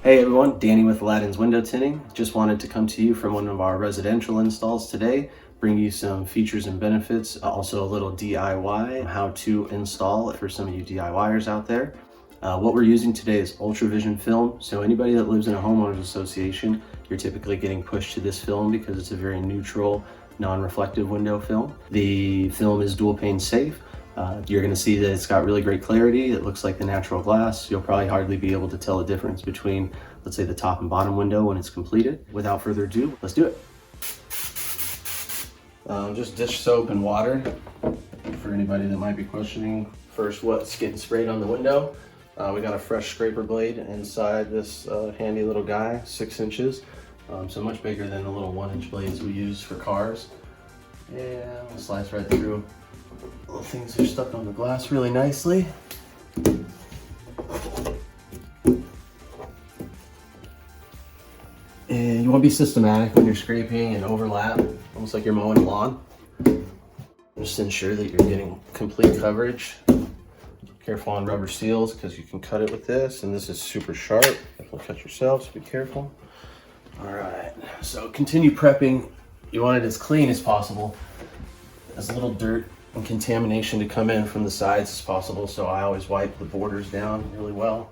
Hey everyone, Danny with Aladdin's Window Tinting. Just wanted to come to you from one of our residential installs today, bring you some features and benefits, also a little DIY, how to install for some of you DIYers out there. What we're using today is Ultravision film. So anybody that lives in a homeowners association, you're typically getting pushed to this film because it's a very neutral, non-reflective window film. The film is dual pane safe. You're going to see that it's got really great clarity. It looks like the natural glass. You'll probably hardly be able to tell the difference between, let's say, the top and bottom window when it's completed. Without further ado, let's do it. Just dish soap and water for anybody that might be questioning first what's getting sprayed on the window. We got a fresh scraper blade inside this handy little guy, 6 inches. So much bigger than the little 1-inch blades we use for cars. And we'll slice right through. Little things are stuck on the glass really nicely. And you want to be systematic when you're scraping and overlap, almost like you're mowing a lawn. Just ensure that you're getting complete coverage. Careful on rubber seals because you can cut it with this, and this is super sharp. Definitely cut yourself, so be careful. All right, so continue prepping. You want it as clean as possible. As little dirt and contamination to come in from the sides as possible, so I always wipe the borders down really well.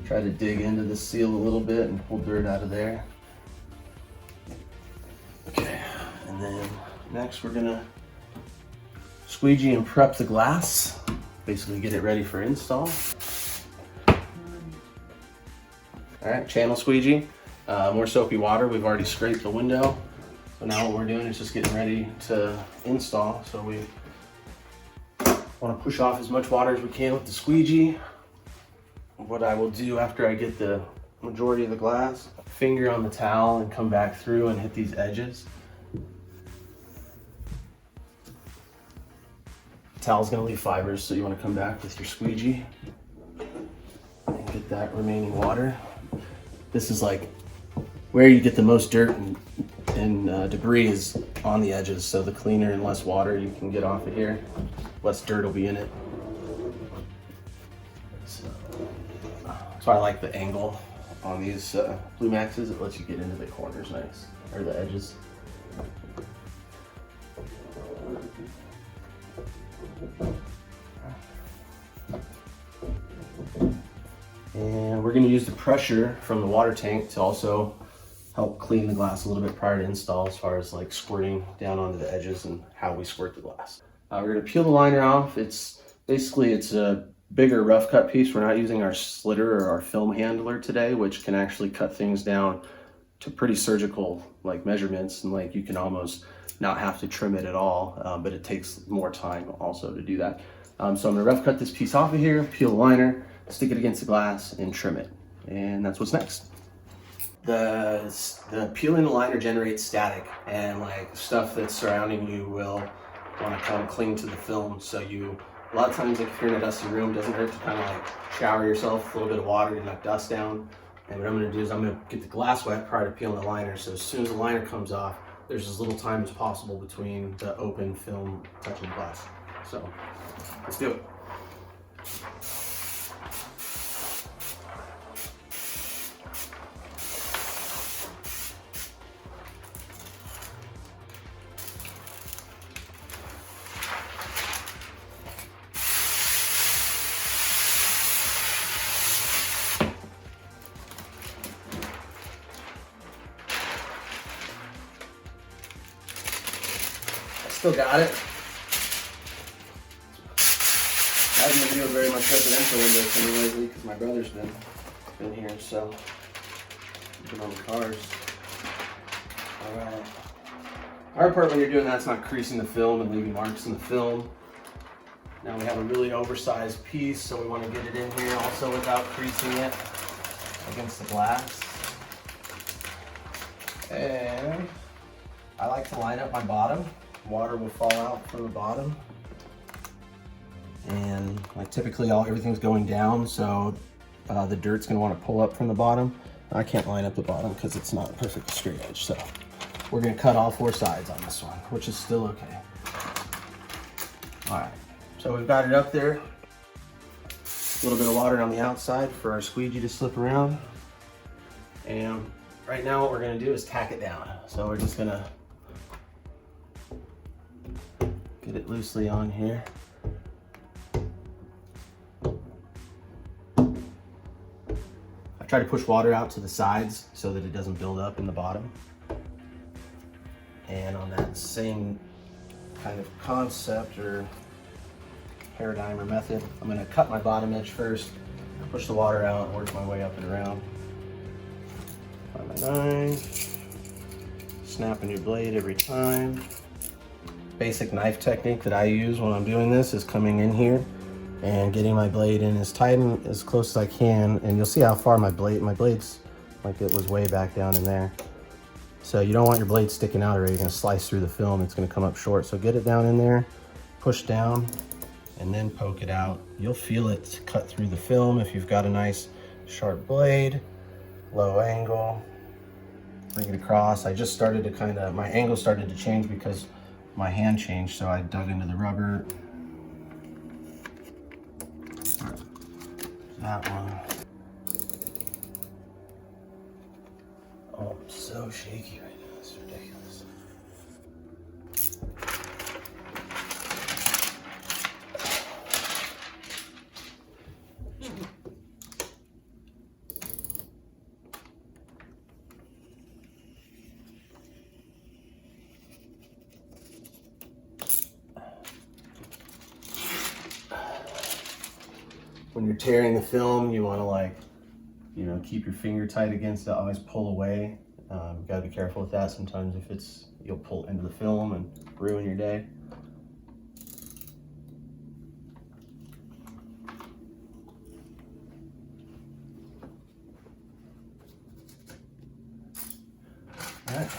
Try to dig into the seal a little bit and pull dirt out of there. Okay, and then next we're gonna squeegee and prep the glass, basically get it ready for install. All right, channel squeegee, more soapy water. We've already scraped the window, so now what we're doing is just getting ready to install. So we want to push off as much water as we can with the squeegee. What I will do after I get the majority of the glass, finger on the towel and come back through and hit these edges. The towel's going to leave fibers, so you want to come back with your squeegee and get that remaining water. This is like where you get the most dirt and debris is on the edges, so the cleaner and less water you can get off of here, less dirt will be in it. So I like the angle on these Blue Maxes. It lets you get into the corners nice, or the edges. And we're going to use the pressure from the water tank to also help clean the glass a little bit prior to install, as far as like squirting down onto the edges and how we squirt the glass. We're going to peel the liner off. It's a bigger rough cut piece. We're not using our slitter or our film handler today, which can actually cut things down to pretty surgical like measurements, and like you can almost not have to trim it at all, but it takes more time also to do that. So I'm gonna rough cut this piece off of here, peel the liner, stick it against the glass and trim it. And that's what's next. The peeling the liner generates static, and like stuff that's surrounding you will want to kind of cling to the film. So a lot of times, like if you're in a dusty room, it doesn't hurt to kind of like shower yourself with a little bit of water to knock dust down. And what I'm going to do is I'm going to get the glass wet prior to peeling the liner. So as soon as the liner comes off, there's as little time as possible between the open film touching the glass. So let's do it. Still got it. I haven't been doing very much residential window tinting lately because my brother's been here, so I've been on the cars. All right. Hard part when you're doing that is not creasing the film and leaving marks in the film. Now we have a really oversized piece, so we want to get it in here also without creasing it against the glass. And I like to line up my bottom. Water will fall out from the bottom, and like typically everything's going down, so the dirt's going to want to pull up from the bottom. I can't line up the bottom because it's not a perfect straight edge, so we're going to cut all 4 sides on this one, which is still okay. All right, so we've got it up there. A little bit of water on the outside for our squeegee to slip around. And right now what we're gonna do is tack it down. So we're just gonna get it loosely on here. I try to push water out to the sides so that it doesn't build up in the bottom. And on that same kind of concept or paradigm or method, I'm gonna cut my bottom edge first, push the water out, and work my way up and around. Find my knife, snapping your blade every time. Basic knife technique that I use when I'm doing this is coming in here and getting my blade in as tight and as close as I can, and you'll see how far my blade's like it was way back down in there. So you don't want your blade sticking out or you're gonna slice through the film, it's gonna come up short. So get it down in there, push down, and then poke it out. You'll feel it cut through the film if you've got a nice sharp blade, low angle, bring it across. I just started to my angle started to change because my hand changed, so I dug into the rubber. That one. Oh, I'm so shaky right now, it's ridiculous. When you're tearing the film, you want to keep your finger tight against it, always pull away. You gotta be careful with that. Sometimes you'll pull into the film and ruin your day. All right.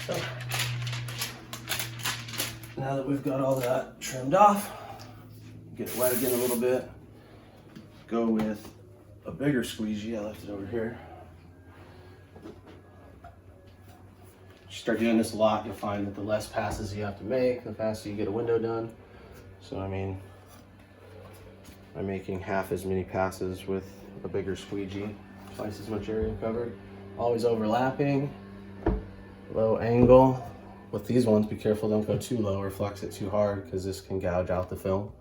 So, now that we've got all that trimmed off, get it wet again a little bit. Go with a bigger squeegee. I left it over here. You start doing this a lot, you'll find that the less passes you have to make, the faster you get a window done. So I mean, I'm making half as many passes with a bigger squeegee, twice as much area covered. Always overlapping, low angle. With these ones, be careful, don't go too low or flex it too hard because this can gouge out the film.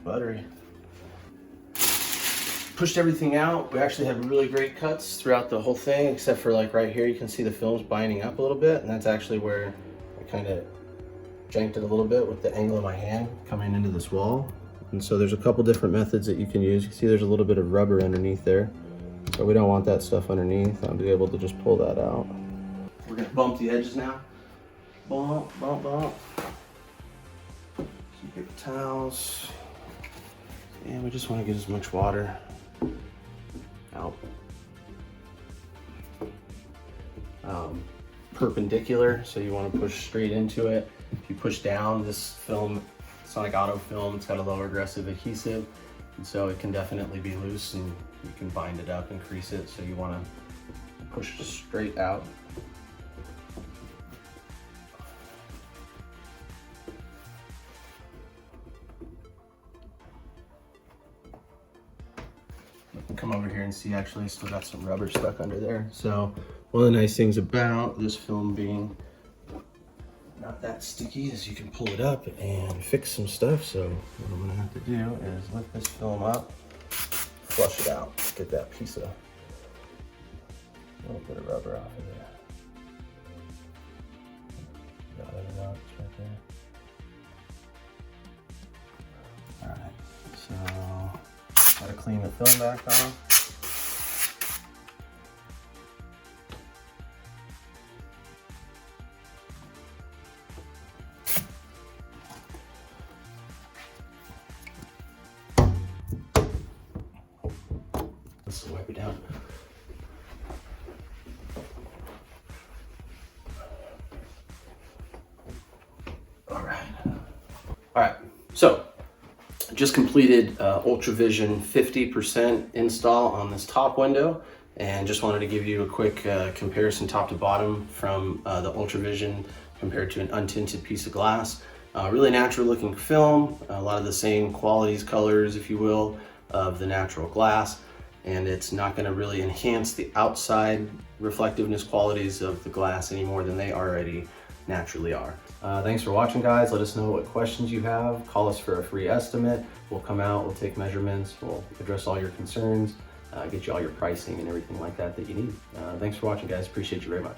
Buttery. Pushed everything out. We actually have really great cuts throughout the whole thing, except for like right here, you can see the film's binding up a little bit, and that's actually where I kind of janked it a little bit with the angle of my hand coming into this wall. And so there's a couple different methods that you can use. You can see there's a little bit of rubber underneath there. So we don't want that stuff underneath. I'll be able to just pull that out. We're gonna bump the edges now. Bump, bump, bump. Some paper towels. And we just want to get as much water out. Perpendicular, so you want to push straight into it. If you push down, this film, Sonic Auto film, it's got a lower aggressive adhesive, and so it can definitely be loose and you can bind it up and crease it, so you want to push straight out. Come over here and see, actually still got some rubber stuck under there. So one of the nice things about this film being not that sticky is you can pull it up and fix some stuff. So what I'm gonna have to do is lift this film up, flush it out, get that piece of a little bit of rubber off of there. Got it out, it's right there. All right, so gotta clean the film back off. Let's wipe it down. All right, so just completed Ultravision 50% install on this top window, and just wanted to give you a quick comparison top to bottom from the Ultravision compared to an untinted piece of glass. Really natural looking film, a lot of the same qualities, colors, if you will, of the natural glass, and it's not going to really enhance the outside reflectiveness qualities of the glass any more than they already naturally are. Thanks for watching, guys. Let us know what questions you have. Call us for a free estimate. We'll come out, we'll take measurements, we'll address all your concerns, get you all your pricing and everything like that that you need. Thanks for watching, guys. Appreciate you very much.